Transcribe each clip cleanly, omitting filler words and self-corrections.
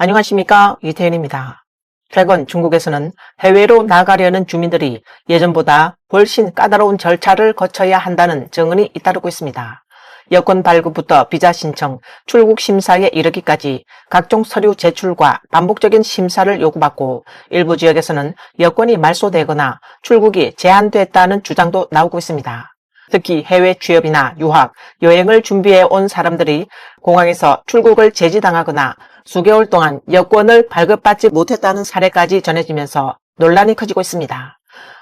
안녕하십니까, 이태현입니다. 최근 중국에서는 해외로 나가려는 주민들이 예전보다 훨씬 까다로운 절차를 거쳐야 한다는 증언이 잇따르고 있습니다. 여권 발급부터 비자 신청, 출국 심사에 이르기까지 각종 서류 제출과 반복적인 심사를 요구받고 일부 지역에서는 여권이 말소되거나 출국이 제한됐다는 주장도 나오고 있습니다. 특히 해외 취업이나 유학, 여행을 준비해 온 사람들이 공항에서 출국을 제지당하거나 수개월 동안 여권을 발급받지 못했다는 사례까지 전해지면서 논란이 커지고 있습니다.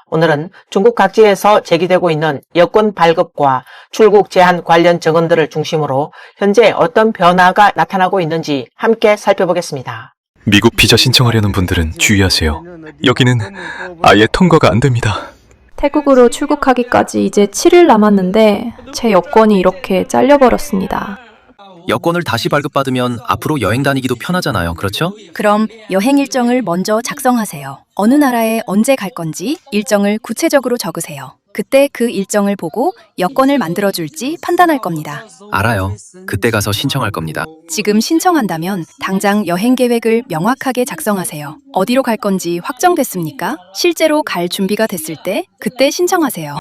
오늘은 중국 각지에서 제기되고 있는 여권 발급과 출국 제한 관련 증언들을 중심으로 현재 어떤 변화가 나타나고 있는지 함께 살펴보겠습니다. 미국 비자 신청하려는 분들은 주의하세요. 여기는 아예 통과가 안 됩니다. 태국으로 출국하기까지 이제 7일 남았는데 제 여권이 이렇게 잘려버렸습니다. 여권을 다시 발급받으면 앞으로 여행 다니기도 편하잖아요. 그렇죠? 그럼 여행 일정을 먼저 작성하세요. 어느 나라에 언제 갈 건지 일정을 구체적으로 적으세요. 그때 그 일정을 보고 여권을 만들어줄지 판단할 겁니다. 알아요. 그때 가서 신청할 겁니다. 지금 신청한다면 당장 여행 계획을 명확하게 작성하세요. 어디로 갈 건지 확정됐습니까? 실제로 갈 준비가 됐을 때 그때 신청하세요.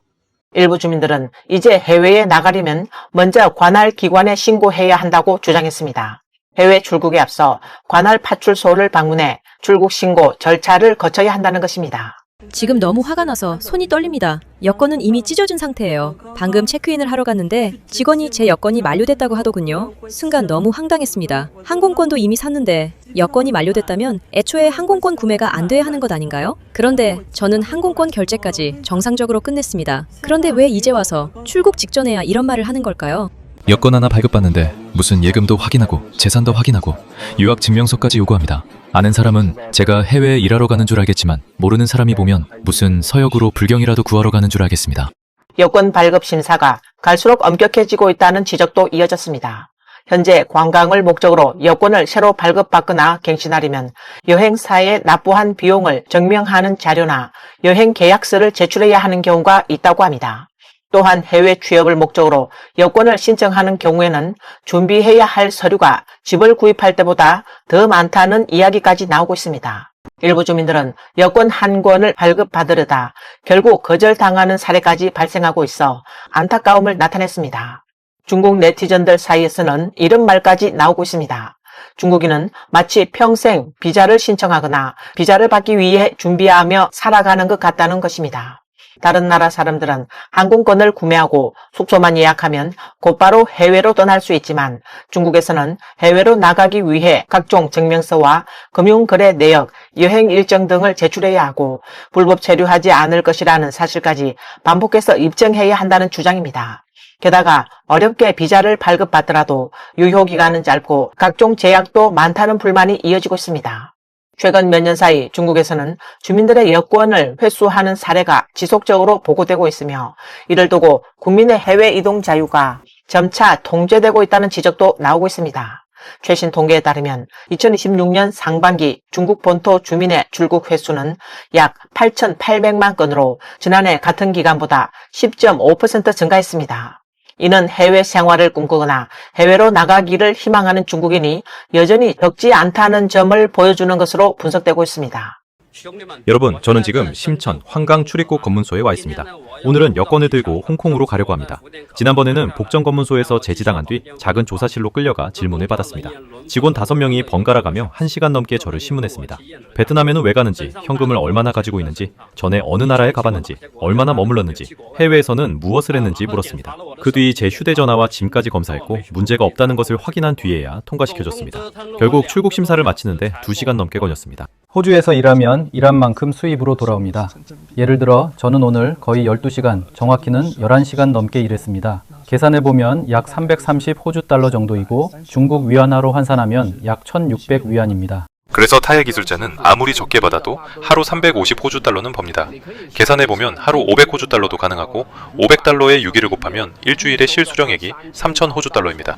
일부 주민들은 이제 해외에 나가려면 먼저 관할 기관에 신고해야 한다고 주장했습니다. 해외 출국에 앞서 관할 파출소를 방문해 출국 신고 절차를 거쳐야 한다는 것입니다. 지금 너무 화가 나서 손이 떨립니다. 여권은 이미 찢어진 상태예요. 방금 체크인을 하러 갔는데 직원이 제 여권이 만료됐다고 하더군요. 순간 너무 황당했습니다. 항공권도 이미 샀는데 여권이 만료됐다면 애초에 항공권 구매가 안 돼야 하는 것 아닌가요? 그런데 저는 항공권 결제까지 정상적으로 끝냈습니다. 그런데 왜 이제 와서 출국 직전에야 이런 말을 하는 걸까요? 여권 하나 발급받는데 무슨 예금도 확인하고 재산도 확인하고 유학 증명서까지 요구합니다. 아는 사람은 제가 해외에 일하러 가는 줄 알겠지만 모르는 사람이 보면 무슨 서역으로 불경이라도 구하러 가는 줄 알겠습니다. 여권 발급 심사가 갈수록 엄격해지고 있다는 지적도 이어졌습니다. 현재 관광을 목적으로 여권을 새로 발급받거나 갱신하려면 여행사에 납부한 비용을 증명하는 자료나 여행 계약서를 제출해야 하는 경우가 있다고 합니다. 또한 해외 취업을 목적으로 여권을 신청하는 경우에는 준비해야 할 서류가 집을 구입할 때보다 더 많다는 이야기까지 나오고 있습니다. 일부 주민들은 여권 한 권을 발급받으려다 결국 거절당하는 사례까지 발생하고 있어 안타까움을 나타냈습니다. 중국 네티즌들 사이에서는 이런 말까지 나오고 있습니다. 중국인은 마치 평생 비자를 신청하거나 비자를 받기 위해 준비하며 살아가는 것 같다는 것입니다. 다른 나라 사람들은 항공권을 구매하고 숙소만 예약하면 곧바로 해외로 떠날 수 있지만 중국에서는 해외로 나가기 위해 각종 증명서와 금융거래 내역, 여행 일정 등을 제출해야 하고 불법 체류하지 않을 것이라는 사실까지 반복해서 입증해야 한다는 주장입니다. 게다가 어렵게 비자를 발급받더라도 유효기간은 짧고 각종 제약도 많다는 불만이 이어지고 있습니다. 최근 몇 년 사이 중국에서는 주민들의 여권을 회수하는 사례가 지속적으로 보고되고 있으며 이를 두고 국민의 해외 이동 자유가 점차 통제되고 있다는 지적도 나오고 있습니다. 최신 통계에 따르면 2026년 상반기 중국 본토 주민의 출국 횟수는 약 8,800만 건으로 지난해 같은 기간보다 10.5% 증가했습니다. 이는 해외 생활을 꿈꾸거나 해외로 나가기를 희망하는 중국인이 여전히 적지 않다는 점을 보여주는 것으로 분석되고 있습니다. 여러분, 저는 지금 심천 환강 출입국 검문소에 와 있습니다. 오늘은 여권을 들고 홍콩으로 가려고 합니다. 지난번에는 복정 검문소에서 제지당한 뒤 작은 조사실로 끌려가 질문을 받았습니다. 직원 5명이 번갈아 가며 1시간 넘게 저를 심문했습니다. 베트남에는 왜 가는지, 현금을 얼마나 가지고 있는지, 전에 어느 나라에 가봤는지, 얼마나 머물렀는지, 해외에서는 무엇을 했는지 물었습니다. 그 뒤 제 휴대전화와 짐까지 검사했고 문제가 없다는 것을 확인한 뒤에야 통과시켜줬습니다. 결국 출국 심사를 마치는데 2시간 넘게 걸렸습니다. 호주에서 일하면 일한 만큼 수입으로 돌아옵니다. 예를 들어 저는 오늘 거의 12시간, 정확히는 11시간 넘게 일했습니다. 계산해보면 약 330 호주 달러 정도이고 중국 위안화로 환산하면 약 1600 위안입니다. 그래서 타의 기술자는 아무리 적게 받아도 하루 350 호주 달러는 법니다. 계산해보면 하루 500 호주 달러도 가능하고 500달러에 6일을 곱하면 일주일의 실수령액이 3000 호주 달러입니다.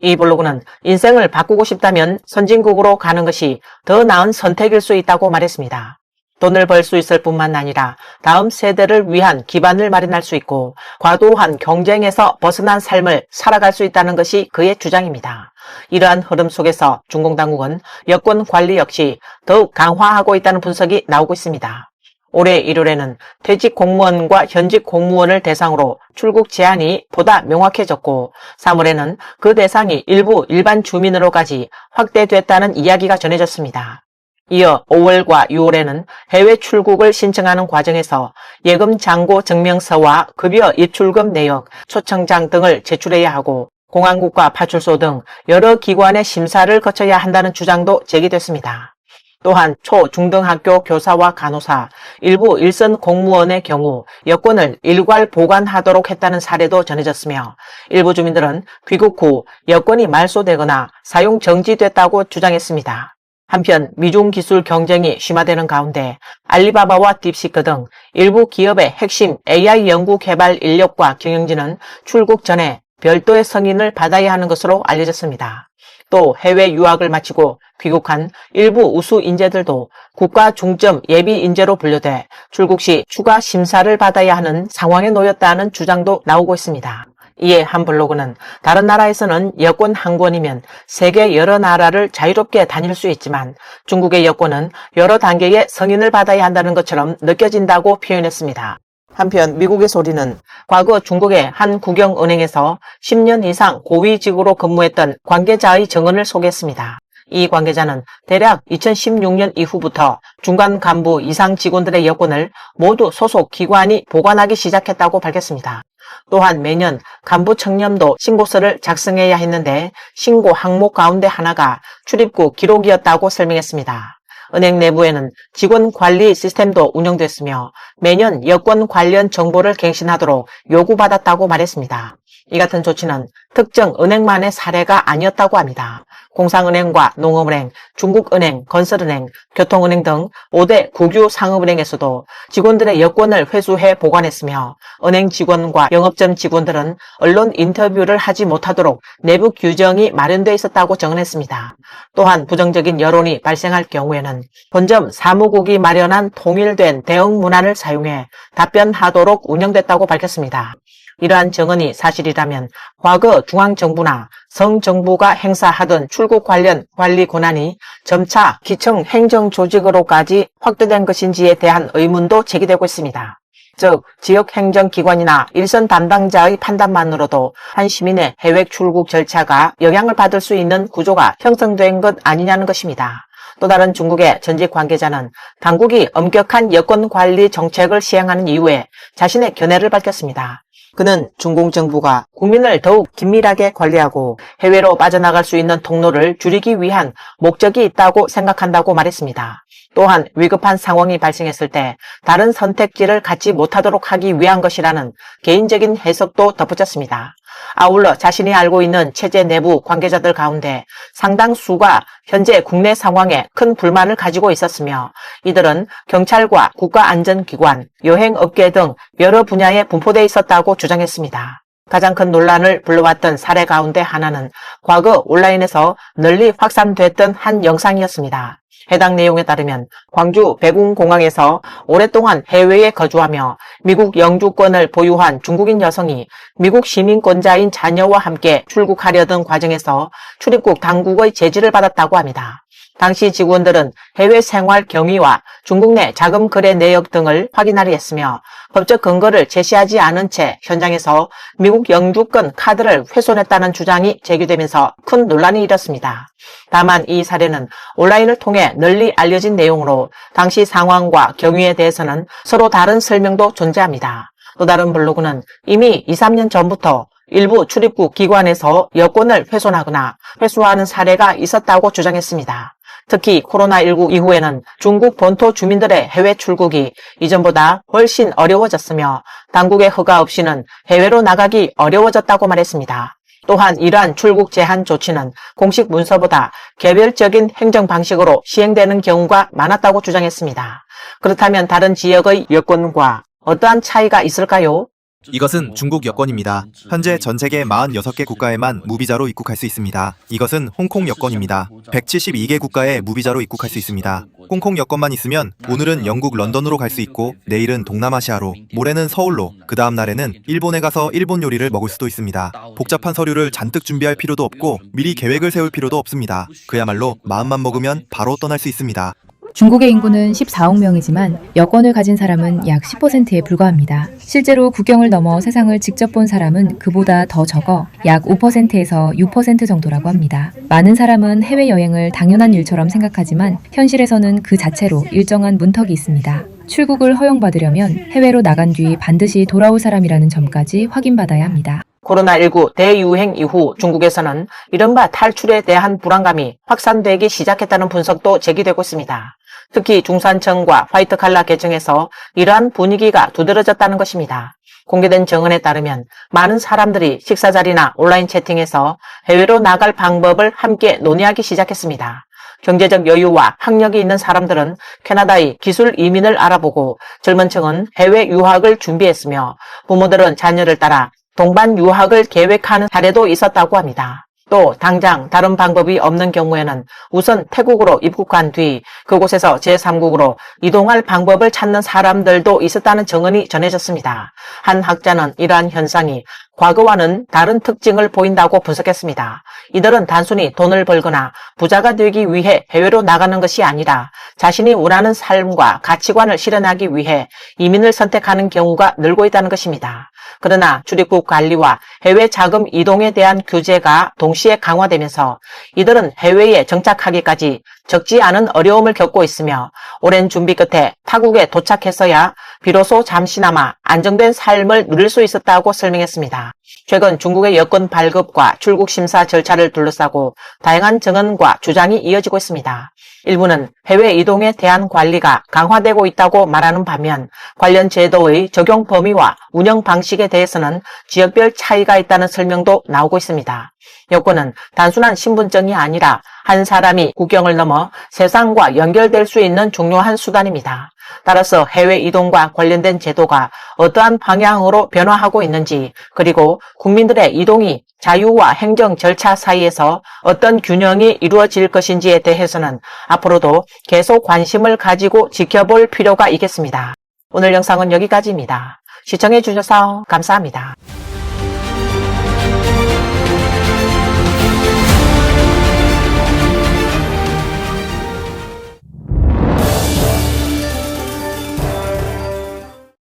이 블로그는 인생을 바꾸고 싶다면 선진국으로 가는 것이 더 나은 선택일 수 있다고 말했습니다. 돈을 벌 수 있을 뿐만 아니라 다음 세대를 위한 기반을 마련할 수 있고 과도한 경쟁에서 벗어난 삶을 살아갈 수 있다는 것이 그의 주장입니다. 이러한 흐름 속에서 중공 당국은 여권 관리 역시 더욱 강화하고 있다는 분석이 나오고 있습니다. 올해 1월에는 퇴직 공무원과 현직 공무원을 대상으로 출국 제한이 보다 명확해졌고 3월에는 그 대상이 일부 일반 주민으로까지 확대됐다는 이야기가 전해졌습니다. 이어 5월과 6월에는 해외 출국을 신청하는 과정에서 예금 잔고 증명서와 급여 입출금 내역, 초청장 등을 제출해야 하고 공안국과 파출소 등 여러 기관의 심사를 거쳐야 한다는 주장도 제기됐습니다. 또한 초, 중등학교 교사와 간호사, 일부 일선 공무원의 경우 여권을 일괄 보관하도록 했다는 사례도 전해졌으며 일부 주민들은 귀국 후 여권이 말소되거나 사용 정지됐다고 주장했습니다. 한편 미중 기술 경쟁이 심화되는 가운데 알리바바와 딥시크 등 일부 기업의 핵심 AI 연구 개발 인력과 경영진은 출국 전에 별도의 승인을 받아야 하는 것으로 알려졌습니다. 또 해외 유학을 마치고 귀국한 일부 우수 인재들도 국가 중점 예비 인재로 분류돼 출국 시 추가 심사를 받아야 하는 상황에 놓였다는 주장도 나오고 있습니다. 이에 한 블로그는 다른 나라에서는 여권 한 권이면 세계 여러 나라를 자유롭게 다닐 수 있지만 중국의 여권은 여러 단계의 승인을 받아야 한다는 것처럼 느껴진다고 표현했습니다. 한편 미국의 소리는 과거 중국의 한 국영은행에서 10년 이상 고위직으로 근무했던 관계자의 증언을 소개했습니다. 이 관계자는 대략 2016년 이후부터 중간 간부 이상 직원들의 여권을 모두 소속 기관이 보관하기 시작했다고 밝혔습니다. 또한 매년 간부 청렴도 신고서를 작성해야 했는데 신고 항목 가운데 하나가 출입국 기록이었다고 설명했습니다. 은행 내부에는 직원 관리 시스템도 운영됐으며 매년 여권 관련 정보를 갱신하도록 요구받았다고 말했습니다. 이 같은 조치는 특정 은행만의 사례가 아니었다고 합니다. 공상은행과 농업은행, 중국은행, 건설은행, 교통은행 등 5대 국유 상업은행에서도 직원들의 여권을 회수해 보관했으며 은행 직원과 영업점 직원들은 언론 인터뷰를 하지 못하도록 내부 규정이 마련되어 있었다고 정언했습니다. 또한 부정적인 여론이 발생할 경우에는 본점 사무국이 마련한 통일된 대응 문안을 사용해 답변하도록 운영됐다고 밝혔습니다. 이러한 증언이 사실이라면 과거 중앙정부나 성정부가 행사하던 출국 관련 관리 권한이 점차 기청 행정조직으로까지 확대된 것인지에 대한 의문도 제기되고 있습니다. 즉 지역행정기관이나 일선 담당자의 판단만으로도 한 시민의 해외 출국 절차가 영향을 받을 수 있는 구조가 형성된 것 아니냐는 것입니다. 또 다른 중국의 전직 관계자는 당국이 엄격한 여권 관리 정책을 시행하는 이후에 자신의 견해를 밝혔습니다. 그는 중국 정부가 국민을 더욱 긴밀하게 관리하고 해외로 빠져나갈 수 있는 통로를 줄이기 위한 목적이 있다고 생각한다고 말했습니다. 또한 위급한 상황이 발생했을 때 다른 선택지를 갖지 못하도록 하기 위한 것이라는 개인적인 해석도 덧붙였습니다. 아울러 자신이 알고 있는 체제 내부 관계자들 가운데 상당수가 현재 국내 상황에 큰 불만을 가지고 있었으며 이들은 경찰과 국가안전기관, 여행업계 등 여러 분야에 분포되어 있었다고 주장했습니다. 가장 큰 논란을 불러왔던 사례 가운데 하나는 과거 온라인에서 널리 확산됐던 한 영상이었습니다. 해당 내용에 따르면 광주 백운공항에서 오랫동안 해외에 거주하며 미국 영주권을 보유한 중국인 여성이 미국 시민권자인 자녀와 함께 출국하려던 과정에서 출입국 당국의 제지를 받았다고 합니다. 당시 직원들은 해외 생활 경위와 중국 내 자금 거래 내역 등을 확인하려 했으며 법적 근거를 제시하지 않은 채 현장에서 미국 영주권 카드를 훼손했다는 주장이 제기되면서 큰 논란이 일었습니다. 다만 이 사례는 온라인을 통해 널리 알려진 내용으로 당시 상황과 경위에 대해서는 서로 다른 설명도 존재합니다. 또 다른 블로그는 이미 2, 3년 전부터 일부 출입국 기관에서 여권을 훼손하거나 회수하는 사례가 있었다고 주장했습니다. 특히 코로나19 이후에는 중국 본토 주민들의 해외 출국이 이전보다 훨씬 어려워졌으며 당국의 허가 없이는 해외로 나가기 어려워졌다고 말했습니다. 또한 이러한 출국 제한 조치는 공식 문서보다 개별적인 행정 방식으로 시행되는 경우가 많았다고 주장했습니다. 그렇다면 다른 지역의 여권과 어떠한 차이가 있을까요? 이것은 중국 여권입니다. 현재 전 세계 46개 국가에만 무비자로 입국할 수 있습니다. 이것은 홍콩 여권입니다. 172개 국가에 무비자로 입국할 수 있습니다. 홍콩 여권만 있으면 오늘은 영국 런던으로 갈 수 있고 내일은 동남아시아로, 모레는 서울로, 그 다음 날에는 일본에 가서 일본 요리를 먹을 수도 있습니다. 복잡한 서류를 잔뜩 준비할 필요도 없고 미리 계획을 세울 필요도 없습니다. 그야말로 마음만 먹으면 바로 떠날 수 있습니다. 중국의 인구는 14억 명이지만 여권을 가진 사람은 약 10%에 불과합니다. 실제로 국경을 넘어 세상을 직접 본 사람은 그보다 더 적어 약 5%에서 6% 정도라고 합니다. 많은 사람은 해외여행을 당연한 일처럼 생각하지만 현실에서는 그 자체로 일정한 문턱이 있습니다. 출국을 허용받으려면 해외로 나간 뒤 반드시 돌아올 사람이라는 점까지 확인받아야 합니다. 코로나19 대유행 이후 중국에서는 이른바 탈출에 대한 불안감이 확산되기 시작했다는 분석도 제기되고 있습니다. 특히 중산층과 화이트칼라 계층에서 이러한 분위기가 두드러졌다는 것입니다. 공개된 정언에 따르면 많은 사람들이 식사 자리나 온라인 채팅에서 해외로 나갈 방법을 함께 논의하기 시작했습니다. 경제적 여유와 학력이 있는 사람들은 캐나다의 기술 이민을 알아보고 젊은 층은 해외 유학을 준비했으며 부모들은 자녀를 따라 동반 유학을 계획하는 사례도 있었다고 합니다. 또 당장 다른 방법이 없는 경우에는 우선 태국으로 입국한 뒤 그곳에서 제3국으로 이동할 방법을 찾는 사람들도 있었다는 증언이 전해졌습니다. 한 학자는 이러한 현상이 과거와는 다른 특징을 보인다고 분석했습니다. 이들은 단순히 돈을 벌거나 부자가 되기 위해 해외로 나가는 것이 아니라 자신이 원하는 삶과 가치관을 실현하기 위해 이민을 선택하는 경우가 늘고 있다는 것입니다. 그러나 출입국 관리와 해외 자금 이동에 대한 규제가 동시에 강화되면서 이들은 해외에 정착하기까지 적지 않은 어려움을 겪고 있으며 오랜 준비 끝에 타국에 도착했어야 비로소 잠시나마 안정된 삶을 누릴 수 있었다고 설명했습니다. 최근 중국의 여권 발급과 출국 심사 절차를 둘러싸고 다양한 증언과 주장이 이어지고 있습니다. 일부는 해외 이동에 대한 관리가 강화되고 있다고 말하는 반면 관련 제도의 적용 범위와 운영 방식에 대해서는 지역별 차이가 있다는 설명도 나오고 있습니다. 여권은 단순한 신분증이 아니라 한 사람이 국경을 넘어 세상과 연결될 수 있는 중요한 수단입니다. 따라서 해외 이동과 관련된 제도가 어떠한 방향으로 변화하고 있는지, 그리고 국민들의 이동이 자유와 행정 절차 사이에서 어떤 균형이 이루어질 것인지에 대해서는 앞으로도 계속 관심을 가지고 지켜볼 필요가 있겠습니다. 오늘 영상은 여기까지입니다. 시청해 주셔서 감사합니다.